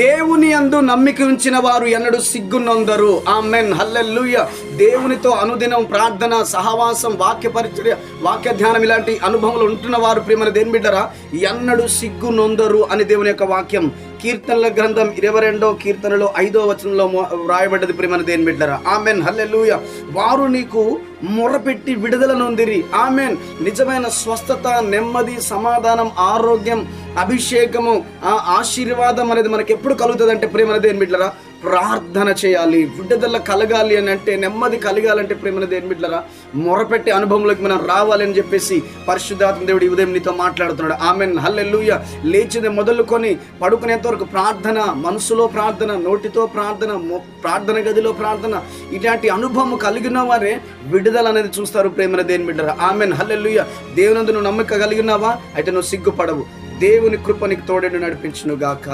దేవుని యందు నమ్మిక ఉంచిన వారు ఎన్నడూ సిగ్గునొందరు. ఆమెన్, హల్లెలూయా. దేవునితో అనుదినం ప్రార్థన, సహవాసం, వాక్య పరిచర్య, వాక్య ధ్యానం ఇలాంటి అనుభవాలు ఉంటున్న వారు ప్రియమైన దేవుని బిడ్డరా ఎన్నడూ సిగ్గునొందరు అని దేవుని యొక్క వాక్యం కీర్తనల గ్రంథం 22వ కీర్తనలో 5వ వచనంలో వ్రాయబడ్డది ప్రియమైన దేవుని బిడ్డరా. ఆమెన్, హల్లెలూయా. వారు నీకు మొరపెట్టి విడుదల నొందిరి. ఆమెన్. నిజమైన స్వస్థత, నెమ్మది, సమాధానం, ఆరోగ్యం, అభిషేకము, ఆశీర్వాదం అనేది మనకి ఎప్పుడు కలుగుతుంది అంటే ప్రియమైన దేవుని బిడ్డరా ప్రార్థన చేయాలి. విడుదల కలగాలి అని అంటే, నెమ్మది కలగాలంటే ప్రియమైన దేవుని బిడ్డరా మొరపెట్టే అనుభవంలోకి మనం రావాలి అని చెప్పేసి పరిశుద్ధాత్మ దేవుడు ఈ ఉదయం నీతో మాట్లాడుతున్నాడు. ఆమెన్, హల్లెలూయా. లేచిది మొదలుకొని పడుకునేంత వరకు ప్రార్థన, మనసులో ప్రార్థన, నోటితో ప్రార్థన, ప్రార్థన గదిలో ప్రార్థన, ఇలాంటి అనుభవం కలిగిన వారే విడుదల అనేది చూస్తారు ప్రియమైన దేవుని బిడ్డరా. ఆమెన్, హల్లెలూయా. దేవునందు నువ్వు నమ్మక కలిగినావా అయితే నువ్వు సిగ్గుపడవు. దేవుని కృప నీకు తోడేను నడిపించును గాక.